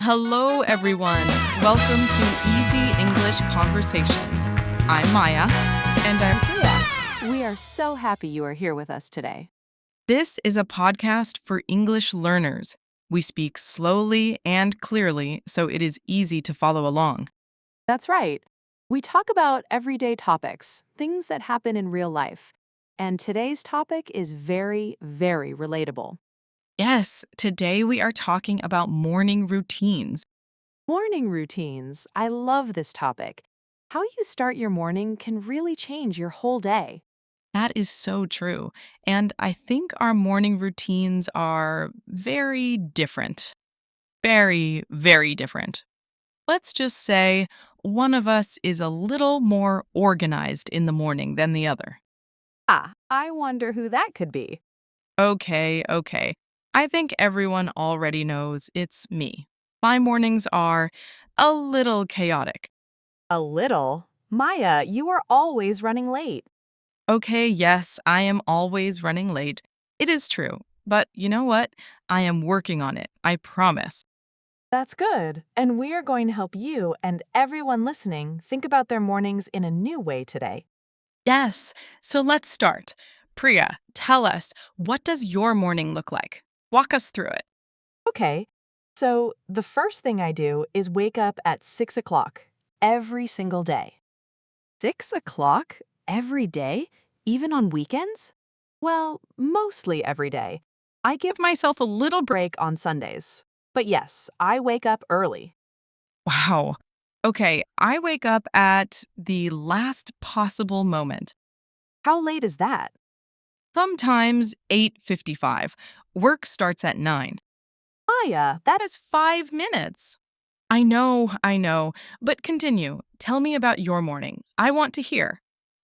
Hello, everyone. Welcome to Easy English Conversations. I'm Maya, and Priya, we are so happy you are here with us today. this is a podcast for English learners. We speak slowly and clearly, so it is easy to follow along. That's right. We talk about everyday topics, things that happen in real life. And today's topic is very, very relatable. Yes, today we are talking about morning routines. Morning routines. I love this topic. How you start your morning can really change your whole day. That is so true. And I think our morning routines are very different. Very, very different. Let's just say one of us is a little more organized in the morning than the other. I wonder who that could be. Okay. I think everyone already knows it's me. My mornings are a little chaotic. A little. Maya, you are always running late. Okay, yes, I am always running late. It is true. But you know what? I am working on it. I promise. That's good. And we are going to help you and everyone listening think about their mornings in a new way today. Yes, so let's start. Priya, tell us, what does your morning look like? Walk us through it. Okay, so the first thing I do is wake up at 6 o'clock every single day. 6 o'clock every day, even on weekends? Well, mostly every day. I give Give myself a little break. break on Sundays. But yes, I wake up early. Wow. Okay, I wake up at the last possible moment. How late is that? Sometimes 8:55. Work starts at 9. Maya, that That is 5 minutes. I know, but continue. Tell me about your morning. I want to hear.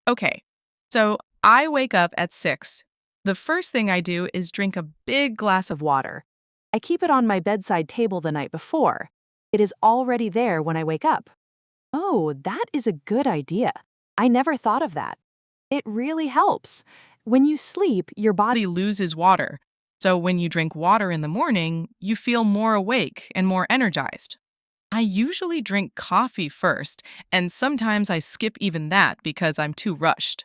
Okay, so I wake up at 6. The first thing I do is drink a big glass of of water. I keep it on my bedside table the night before. It is already there when I wake up. Oh, that is a good idea. I never thought of that. It really helps. When you sleep, your body. body loses water. So when you drink water in the morning, you feel more awake and more energized. I usually drink coffee first, and sometimes I skip even that because I'm too rushed.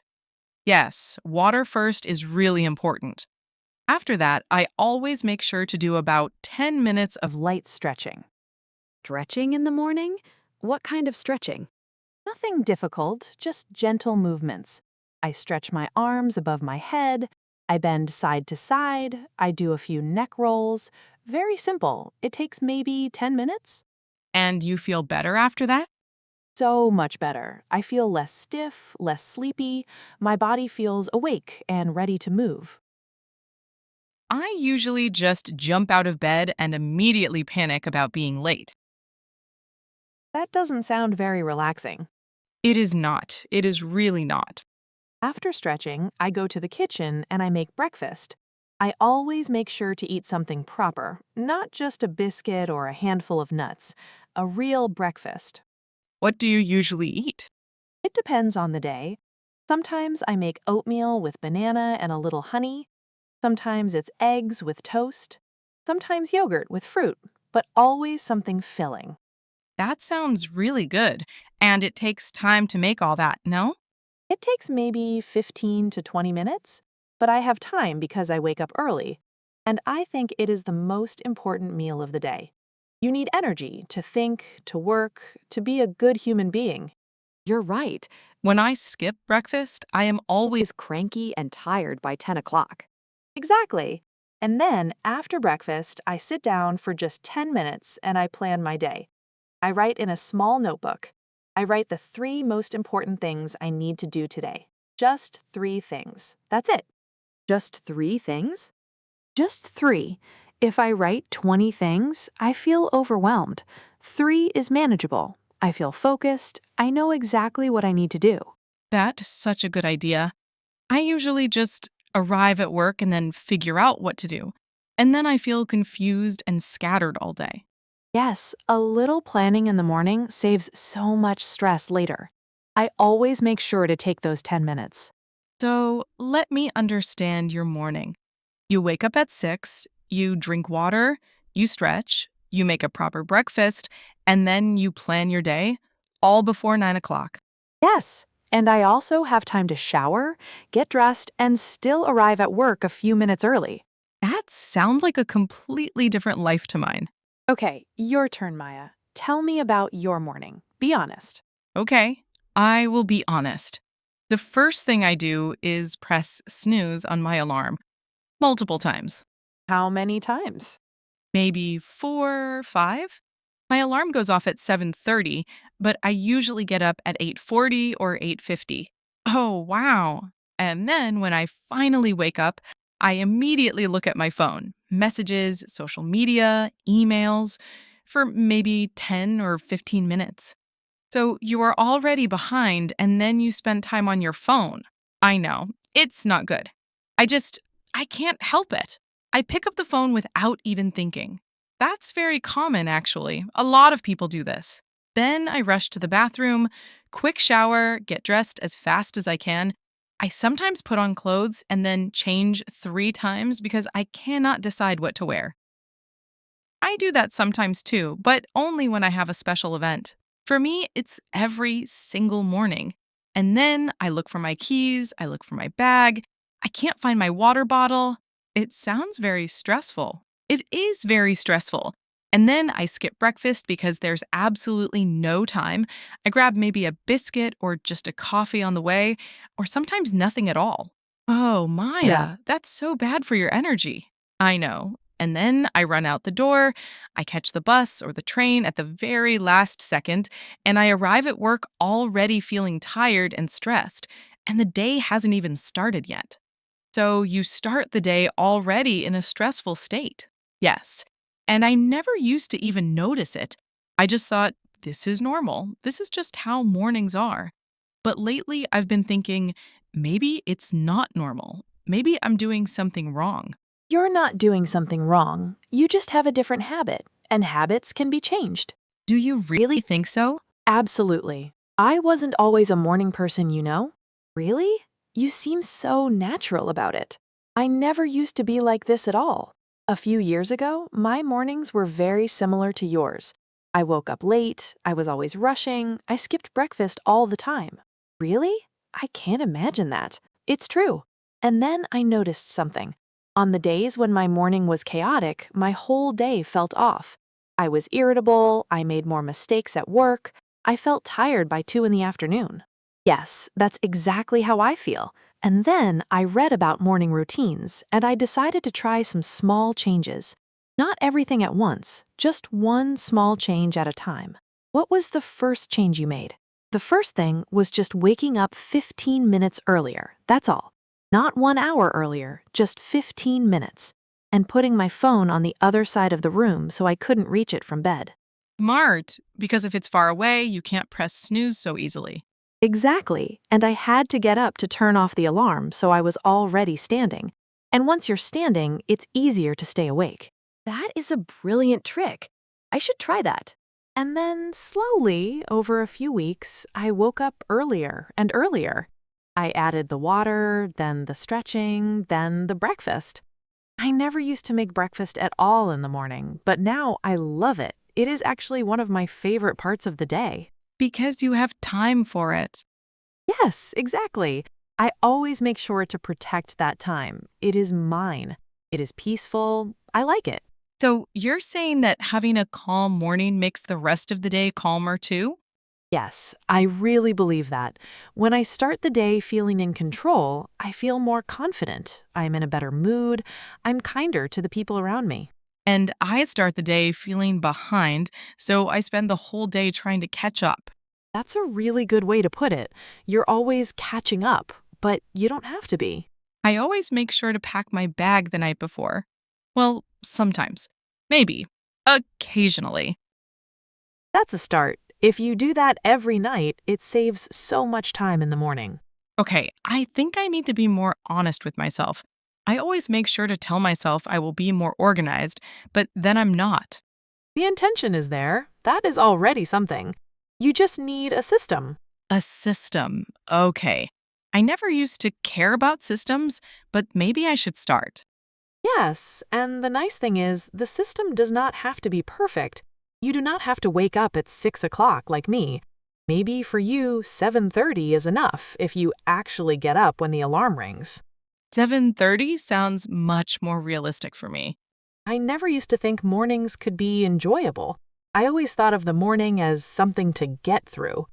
Yes, water first is really important. After that, I always make sure to do about 10 minutes of Of light stretching. Stretching in the morning? What kind of stretching? Nothing difficult, just gentle movements. I stretch my arms above my head. I bend side to side. I do a few neck rolls. Very simple. It takes maybe 10 minutes. and you feel better after that? So much better. I feel less stiff, less sleepy. My body feels awake and ready to move. I usually just jump out of bed and immediately panic about being late. That doesn't sound very relaxing. It is not. It is really not. After stretching, I go to the kitchen and I make breakfast. I always make sure to eat something proper, not just a biscuit or a handful of nuts, a real breakfast. What do you usually eat? It depends on the day. Sometimes I make oatmeal with banana and a little honey. Sometimes it's eggs with toast. Sometimes yogurt with fruit, but always something filling. That sounds really good. And it takes time to make all that, no? It takes maybe 15 to 20 minutes, but I have time because I wake up early, and I think it is the most important meal of the day. You need energy to think, to work, to be a good human being. You're right. When I skip breakfast, I am always Is cranky and tired by 10 o'clock. Exactly. And then, after breakfast, I sit down for just 10 minutes and I plan my day. I write in a small notebook. I write the 3 most important things I need to do today. Just 3 things. That's it. Just 3 things? Just 3. If I write 20 things, I feel overwhelmed. 3 is manageable. I feel focused. I know exactly what I need to do. That's such a good idea. I usually just arrive at work and then figure out what to do. And then I feel confused and scattered all day. Yes, a little planning in the morning saves so much stress later. I always make sure to take those 10 minutes. So let me understand your morning. You wake up at 6, you drink water, you stretch, you make a proper breakfast, and then you plan your day all before 9 o'clock. Yes, and I also have time to shower, get dressed, and still arrive at work a few minutes early. That sounds like a completely different life to mine. Okay, your turn, Maya. Tell me about your morning. Be honest. Okay, I will be honest. The first thing I do is press snooze on my alarm multiple times, How many times? maybe 4, 5. My alarm goes off at 7:30, but I usually get up at 8:40 or 8:50. Oh, wow. And then when I finally wake up, I immediately look at my phone, messages, social media, emails for maybe 10 or 15 minutes. So you are already behind and then you spend time on your phone. I know, it's not good. I just, I can't help it. I pick up the phone without even thinking. That's very common, actually. A lot of people do this. Then I rush to the bathroom, quick shower, get dressed as fast as I can. I sometimes put on clothes and then change 3 times because I cannot decide what to wear. I do that sometimes too, but only when I have a special event. For me, it's every single morning. And then I look for my keys, I look for my bag. I can't find my water bottle. It sounds very stressful. It is very stressful. And then I skip breakfast because there's absolutely no time. I grab maybe a biscuit or just a coffee on the way, or sometimes nothing at all. Oh, Yeah. Maya, that's so bad for your energy. I know. And then I run out the door, I catch the bus or the train at the very last second, and I arrive at work already feeling tired and stressed, and the day hasn't even started yet. So you start the day already in a stressful state. Yes. And I never used to even notice it. I just thought, this is normal. This is just how mornings are. But lately, I've been thinking, maybe it's not normal. Maybe I'm doing something wrong. You're not doing something wrong. You just have a different habit, and habits can be changed. Do you really think so? Absolutely. I wasn't always a morning person, you know? Really? You seem so natural about it. I never used to be like this at all. A few years ago, my mornings were very similar to yours. I woke up late, I was always rushing, I skipped breakfast all the time. Really? I can't imagine that. It's true. And then I noticed something. On the days when my morning was chaotic, my whole day felt off. I was irritable, I made more mistakes at work, I felt tired by 2 in the afternoon. Yes, that's exactly how I feel. And then I read about morning routines and I decided to try some small changes. Not everything at once, just one small change at a time. What was the first change you made? The first thing was just waking up 15 minutes earlier, that's all. Not 1 hour earlier, just 15 minutes. And putting my phone on the other side of the room so I couldn't reach it from bed. Smart, because if it's far away, you can't press snooze so easily. Exactly, and I had to get up to turn off the alarm, so I was already standing. And once you're standing, it's easier to stay awake. That is a brilliant trick. I should try that. And then slowly, over a few weeks, I woke up earlier and earlier. I added the water, then the stretching, then the breakfast. I never used to make breakfast at all in the morning, but now I love it. It is actually one of my favorite parts of the day. Because you have time for it. Yes, exactly. I always make sure to protect that time. It is mine. It is peaceful. I like it. So you're saying that having a calm morning makes the rest of the day calmer too? Yes, I really believe that. When I start the day feeling in control, I feel more confident. I'm in a better mood. I'm kinder to the people around me. And I start the day feeling behind, so I spend the whole day trying to catch up. That's a really good way to put it. You're always catching up, but you don't have to be. I always make sure to pack my bag the night before. Well, sometimes. Maybe. Occasionally. That's a start. If you do that every night, it saves so much time in the morning. Okay, I think I need to be more honest with myself. I always make sure to tell myself I will be more organized, but then I'm not. The intention is there. That is already something. You just need a system. A system. Okay. I never used to care about systems, but maybe I should start. Yes, and the nice thing is, the system does not have to be perfect. You do not have to wake up at 6 o'clock like me. Maybe for you, 7:30 is enough if you actually get up when the alarm rings. 7:30 sounds much more realistic for me. I never used to think mornings could be enjoyable. I always thought of the morning as something to get through.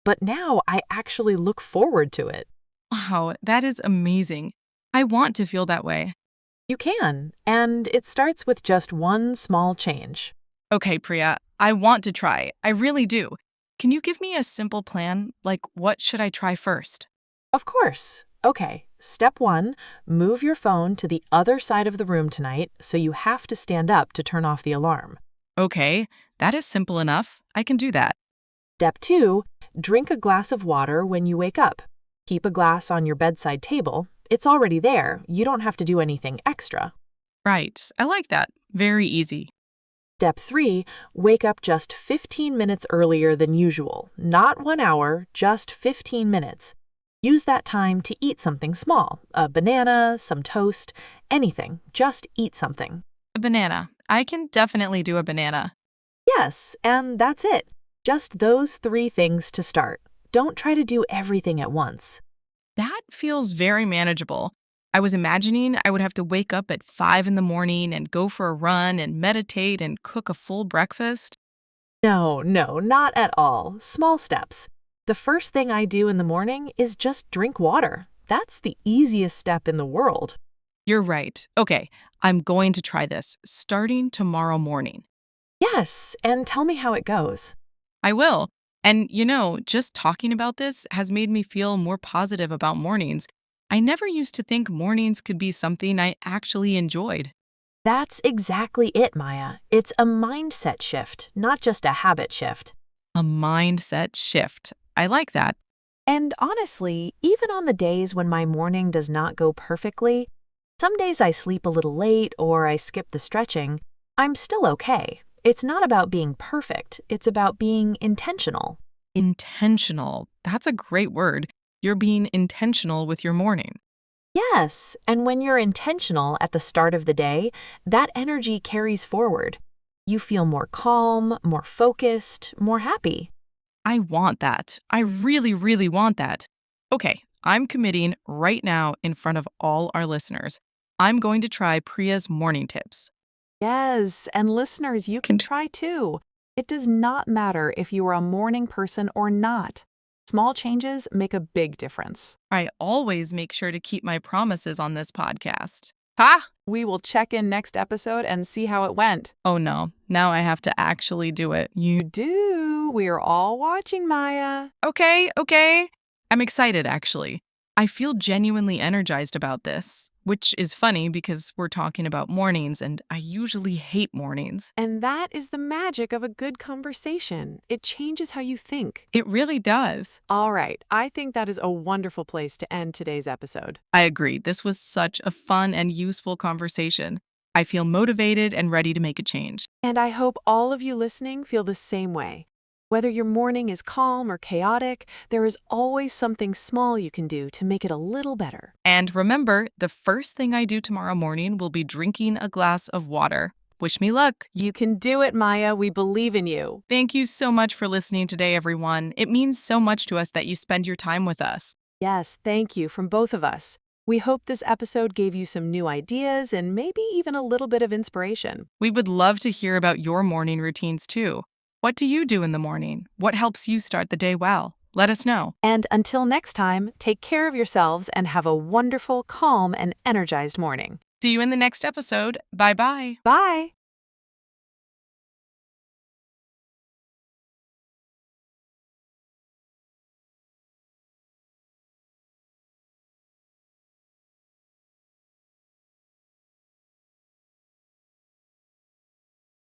But now I actually look forward to it. Wow, that is amazing. I want to feel that way. You can, and it starts with just one small change. Okay, Priya, I want to try. I really do. Can you give me a simple plan? Like, what should I try first? Of course. Okay, step one, move your phone to the other side of the room tonight so you have to stand up to turn off the alarm. Okay, that is simple enough. I can do that. Step two, drink a glass of water when you wake up. Keep a glass on your bedside table. It's already there. You don't have to do anything extra. Right, I like that. Very easy. Step three, wake up just 15 minutes earlier than usual. Not 1 hour, just 15 minutes. Use that time to eat something small, a banana, some toast, anything. Just eat something. A banana. I can definitely do a banana. Yes, and that's it. Just those 3 things to start. Don't try to do everything at once. That feels very manageable. I was imagining I would have to wake up at 5 in the morning and go for a run and meditate and cook a full breakfast. No, no, not at all. Small steps. The first thing I do in the morning is just drink water. That's the easiest step in the world. You're right. Okay, I'm going to try this starting tomorrow morning. Yes, and tell me how it goes. I will. And just talking about this has made me feel more positive about mornings. I never used to think mornings could be something I actually enjoyed. That's exactly it, Maya. It's a mindset shift, not just a habit shift. A mindset shift. I like that. And honestly, even on the days when my morning does not go perfectly, some days I sleep a little late or I skip the stretching, I'm still okay. It's not about being perfect, it's about being intentional. Intentional. That's a great word. You're being intentional with your morning. Yes, and when you're intentional at the start of the day, that energy carries forward. You feel more calm, more focused, more happy. I want that. I really, really want that. Okay, I'm committing right now in front of all our listeners. I'm going to try Priya's morning tips. Yes, and listeners, you can try too. It does not matter if you are a morning person or not. Small changes make a big difference. I always make sure to keep my promises on this podcast. Ha! We will check in next episode and see how it went. Oh no, now I have to actually do it. You do. We are all watching, Maya. Okay. I'm excited, actually. I feel genuinely energized about this, which is funny because we're talking about mornings and I usually hate mornings. And that is the magic of a good conversation. It changes how you think. It really does. All right, I think that is a wonderful place to end today's episode. I agree. This was such a fun and useful conversation. I feel motivated and ready to make a change. And I hope all of you listening feel the same way. Whether your morning is calm or chaotic, there is always something small you can do to make it a little better. And remember, the first thing I do tomorrow morning will be drinking a glass of water. Wish me luck. You can do it, Maya. We believe in you. Thank you so much for listening today, everyone. It means so much to us that you spend your time with us. Yes, thank you from both of us. We hope this episode gave you some new ideas and maybe even a little bit of inspiration. We would love to hear about your morning routines too. What do you do in the morning? What helps you start the day well? Let us know. And until next time, take care of yourselves and have a wonderful, calm, and energized morning. See you in the next episode. Bye-bye. Bye!